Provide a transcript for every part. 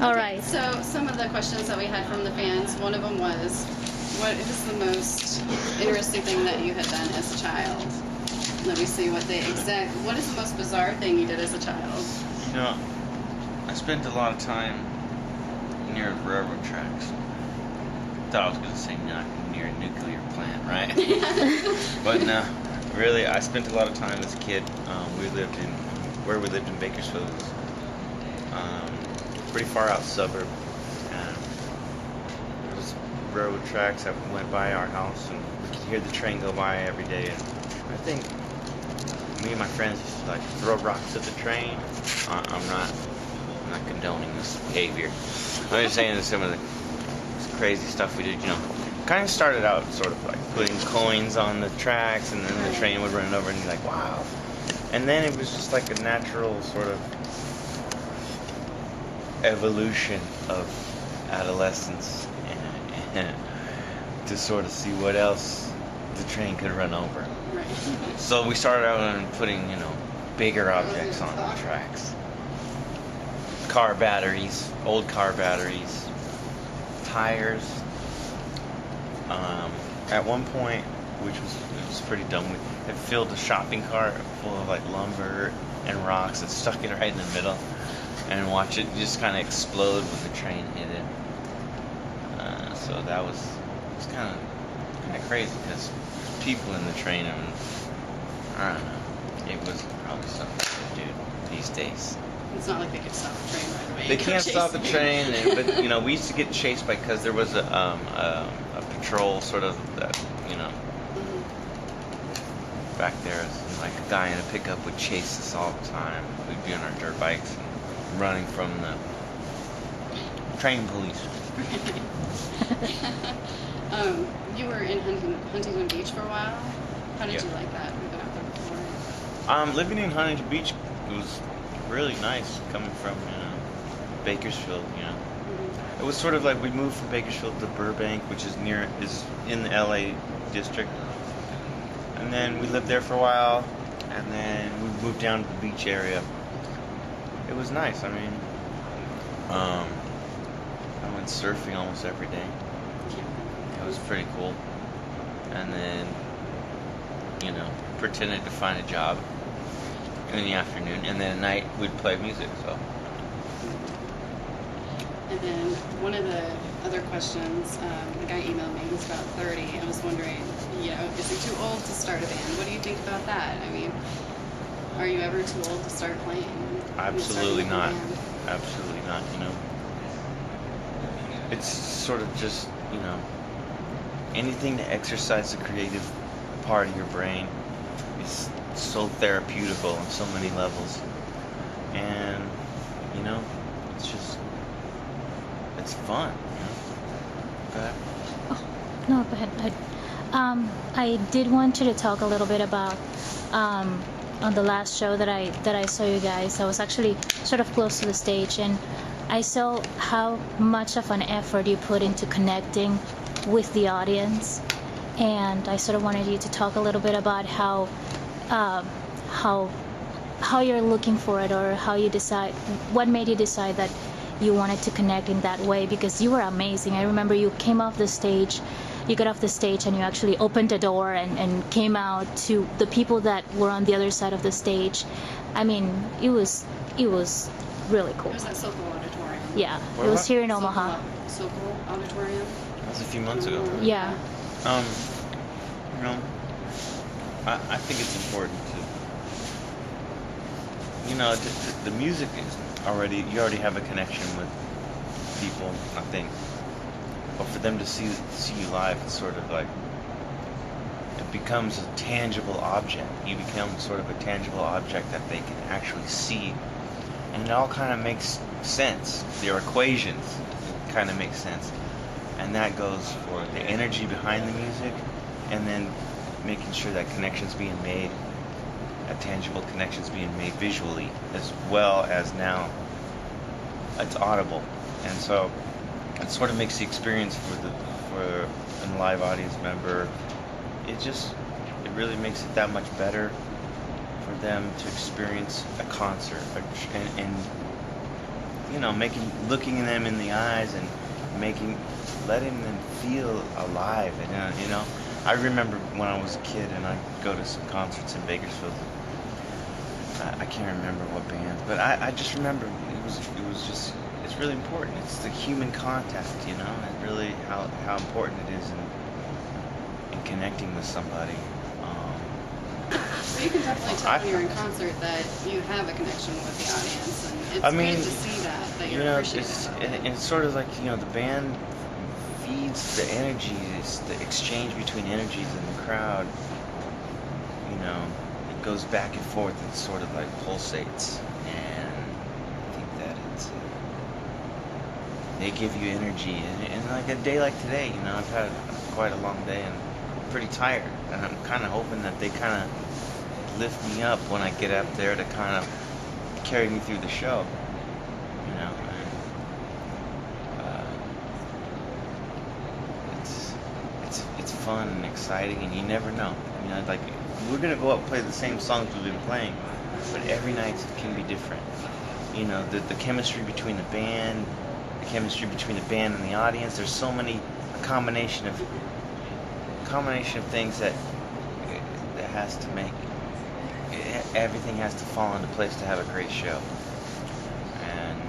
All right. So some of the questions that we had from the fans, one of them was, what is the most interesting thing that you had done as a child? Let me see what what is the most bizarre thing you did as a child? You know, I spent a lot of time near railroad tracks. Thought I was going to say not near a nuclear plant, right? But no, really, I spent a lot of time as a kid. We lived in Bakersfield. It was, pretty far out suburb. And there was railroad tracks that went by our house, and we could hear the train go by every day. And I think me and my friends used to like throw rocks at the train. I'm not condoning this behavior. I'm just saying that some of the crazy stuff we did, you know, kind of started out sort of like putting coins on the tracks, and then the train would run over and you're like, wow. And then it was just like a natural sort of evolution of adolescence and to sort of see what else the train could run over. Right. So we started out on putting, you know, bigger objects on the tracks. Car batteries, old car batteries, tires. At one point, which was pretty dumb, we had filled a shopping cart full of like lumber and rocks and stuck it right in the middle and watch it just kind of explode when the train hit it. So that was kind of crazy because people in the train, and I don't know, it was probably something to do these days. It's not like they could stop the train right away. They can't stop the train, but you know, we used to get chased because there was a patrol sort of that, you know, back there. Like a guy in a pickup would chase us all the time. We'd be on our dirt bikes and running from the train police. You were in Huntington Beach for a while. How did you like that? We've been out there before. Living in Huntington Beach was really nice, coming from, you know, Bakersfield, you know. It was sort of like we moved from Bakersfield to Burbank, which is in the LA district. And then we lived there for a while, and then we moved down to the beach area. It was nice. I mean, I went surfing almost every day. It was pretty cool. And then, you know, pretended to find a job in the afternoon, and then at night we'd play music. So. And then one of the other questions, the guy emailed me. He's about 30. I was wondering, you know, is he too old to start a band? What do you think about that? I mean, are you ever too old to start playing? Absolutely not. Absolutely not. You know, it's sort of just, you know, anything to exercise the creative part of your brain is so therapeutical on so many levels, and you know, it's fun. You know? Go ahead. Oh, no, go ahead. I did want you to talk a little bit about on the last show that I saw you guys. I was actually sort of close to the stage, and I saw how much of an effort you put into connecting with the audience, and I sort of wanted you to talk a little bit about how you're looking for it, or how you decide, what made you decide that you wanted to connect in that way, because you were amazing. I remember you came off the stage, you got off the stage and you actually opened a door and came out to the people that were on the other side of the stage. I mean, it was really cool. It was at Sokol Auditorium. Yeah, it was here in Omaha. Sokol Auditorium. That was a few months ago. Yeah. You know, I think it's important to, you know, the music is you already have a connection with people, I think. But for them to see you live, it's sort of like, it becomes a tangible object. You become sort of a tangible object that they can actually see. And it all kind of makes sense. Their equations kind of make sense. And that goes for the energy behind the music, and then making sure that connections being made, tangible connections being made visually, as well as now it's audible. And so it sort of makes the experience for a live audience member, it really makes it that much better for them to experience a concert. And looking them in the eyes and letting them feel alive. And I remember when I was a kid and I'd go to some concerts in Bakersfield. I can't remember what band, but I just remember it's really important. It's the human contact, and really how important it is in connecting with somebody. So you can definitely tell when you're in concert that you have a connection with the audience, and it's good to see that you're appreciative. It's sort of like, the band feeds the energy. It's the exchange between energies in the crowd. It goes back and forth. It sort of like pulsates, and I think that they give you energy. And like a day like today, I've had quite a long day and I'm pretty tired, and I'm kind of hoping that they kind of lift me up when I get up there to kind of carry me through the show. It's fun and exciting, and you never know. Like, we're gonna go up and play the same songs we've been playing, but every night can be different. The chemistry between the band, and the audience. There's so many a combination of things that has to make everything has to fall into place to have a great show. And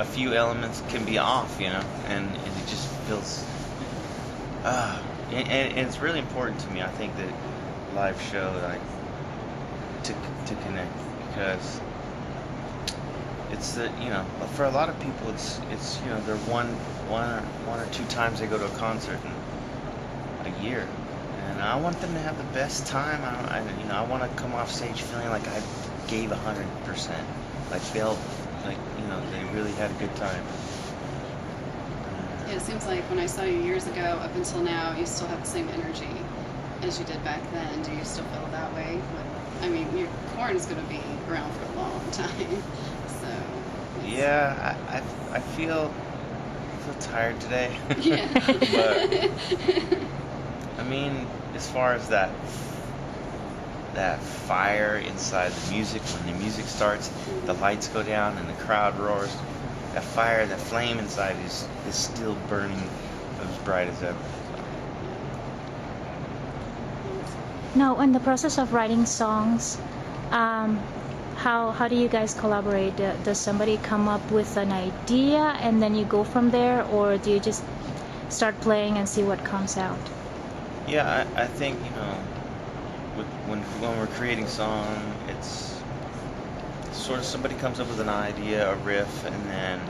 a few elements can be off, and it just feels. And it's really important to me. I think that live show, like, to connect, because it's for a lot of people it's they're one or two times they go to a concert in a year, and I want them to have the best time. I want to come off stage feeling like I gave 100%, like they really had a good time. It seems like when I saw you years ago up until now, you still have the same energy as you did back then. Do you still feel that way? Your Korn is going to be around for a long time. So. Yeah, I feel tired today. Yeah. But as far as that fire inside the music, when the music starts, the lights go down and the crowd roars. That fire, that flame inside is still burning as bright as ever. Now, in the process of writing songs, how do you guys collaborate? Does somebody come up with an idea and then you go from there, or do you just start playing and see what comes out? Yeah, I think when we're creating song, it's sort of somebody comes up with an idea, a riff, and then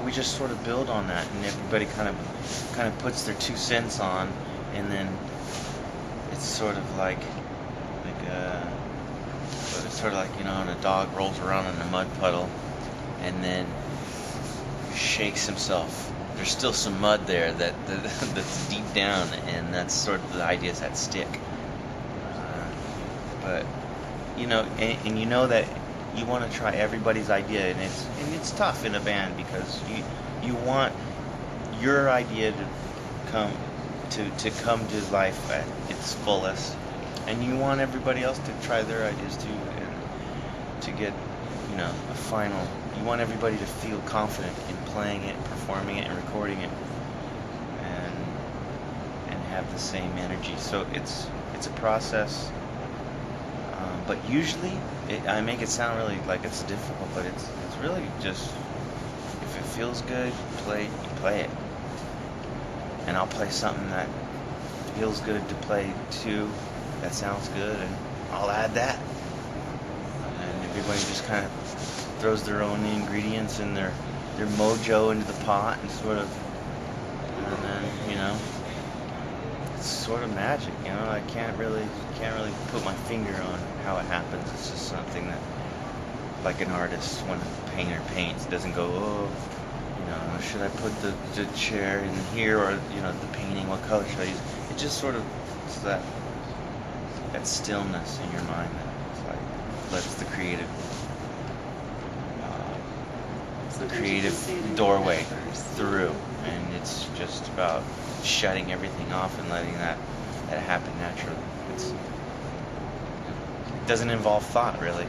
we just sort of build on that, and everybody kind of puts their 2 cents on, and then it's sort of like when a dog rolls around in a mud puddle and then shakes himself. There's still some mud there that's deep down, and that's sort of the ideas that stick. But and that you want to try everybody's idea, and it's tough in a band because you want your idea to come to life at its fullest, and you want everybody else to try their ideas too, and to get a final. You want everybody to feel confident in playing it, performing it, and recording it, and have the same energy. So it's a process. But usually, I make it sound really like it's difficult, but it's really just, if it feels good, you play it. And I'll play something that feels good to play too, that sounds good, and I'll add that. And everybody just kind of throws their own ingredients and their mojo into the pot, and and then, it's sort of magic, I can't really put my finger on how it happens. It's just something that, like an artist, when a painter paints, doesn't go, should I put the chair in here, or the painting, what color should I use? It just sort of, it's that stillness in your mind that lets the creative doorway through, and it's just about shutting everything off and letting that happen naturally. It doesn't involve thought, really.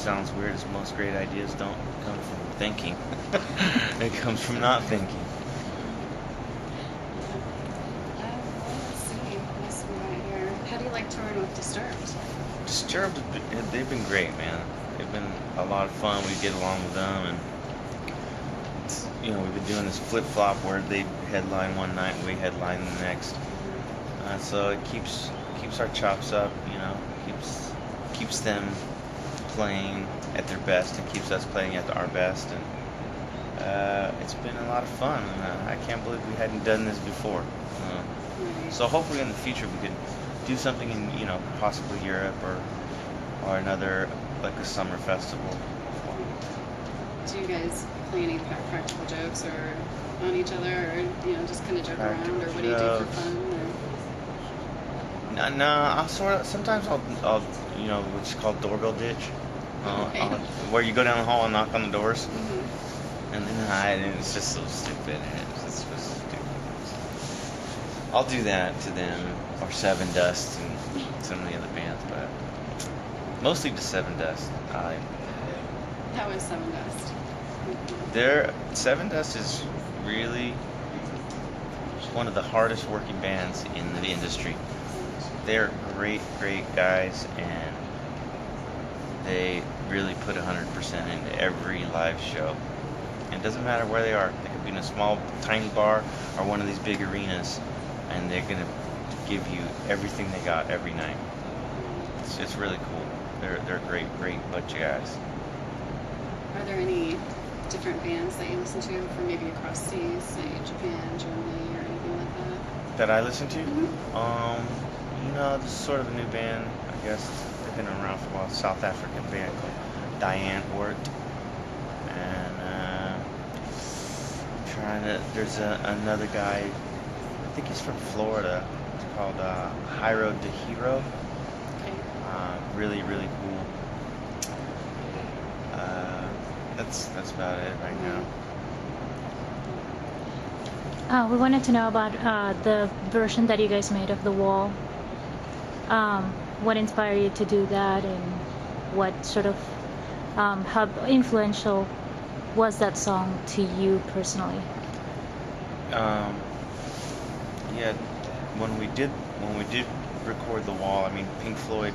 sounds weird as most great ideas don't come from thinking. It comes from not thinking. Let's see. What else we got here? How do you like touring with Disturbed? Disturbed, they've been great, man. They've been a lot of fun. We get along with them, and we've been doing this flip-flop where they headline one night and we headline the next. So it keeps our chops up, keeps them playing at their best and keeps us playing at our best, and it's been a lot of fun. I can't believe we hadn't done this before. So hopefully in the future we could do something in possibly Europe or another, like a summer festival. Do you guys play any practical jokes or on each other, or just kind of joke around, or what do you do for fun? No, sometimes I'll what's called doorbell ditch, where you go down the hall and knock on the doors, and then and it's just so stupid. It's just stupid. I'll do that to them, or Seven Dust and some of the other bands, but mostly to Seven Dust. How is Seven Dust? Seven Dust is really one of the hardest working bands in the industry. They're great guys, and they really put 100% into every live show. And it doesn't matter where they are. They could be in a small, tiny bar or one of these big arenas, and they're gonna give you everything they got every night. It's really cool. They're a great bunch of guys. Are there any different bands that you listen to from maybe across seas, say Japan, Germany, or anything like that? That I listen to? This is sort of a new band, I guess. They've been around for a while. South African band called Diane Ort. And there's another guy, I think he's from Florida. It's called Hyro de Hero. Okay. Really cool. That's about it right now. We wanted to know about the version that you guys made of The Wall. What inspired you to do that, and what sort of how influential was that song to you personally? When we did record The Wall, Pink Floyd,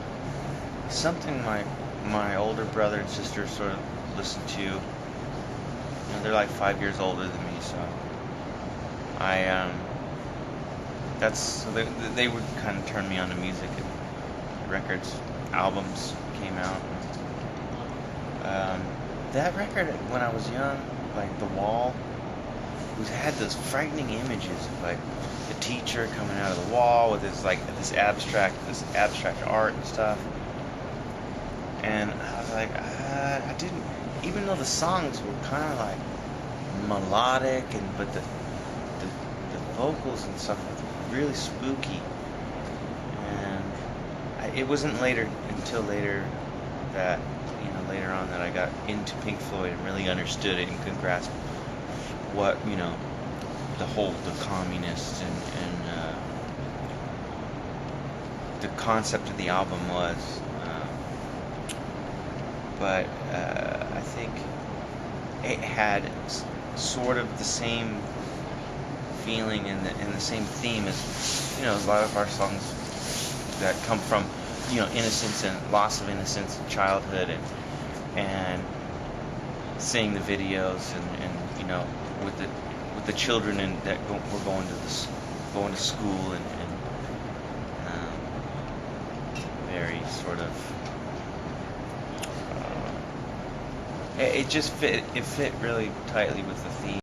something my older brother and sister sort of listened to. They're like 5 years older than me, so they would kind of turn me on to music, and records, albums came out. That record, when I was young, like The Wall, had those frightening images of like the teacher coming out of the wall with this abstract art and stuff. And I was like, I didn't, even though the songs were kind of like melodic, but the vocals and stuff were really spooky. And it wasn't until later that later on that I got into Pink Floyd and really understood it and could grasp what the communists and the concept of the album was. But I think it had sort of the same feeling and the same theme as a lot of our songs that come from innocence and loss of innocence in childhood, and seeing the videos and with the children that were going to school and very sort of it fit really tightly with the theme.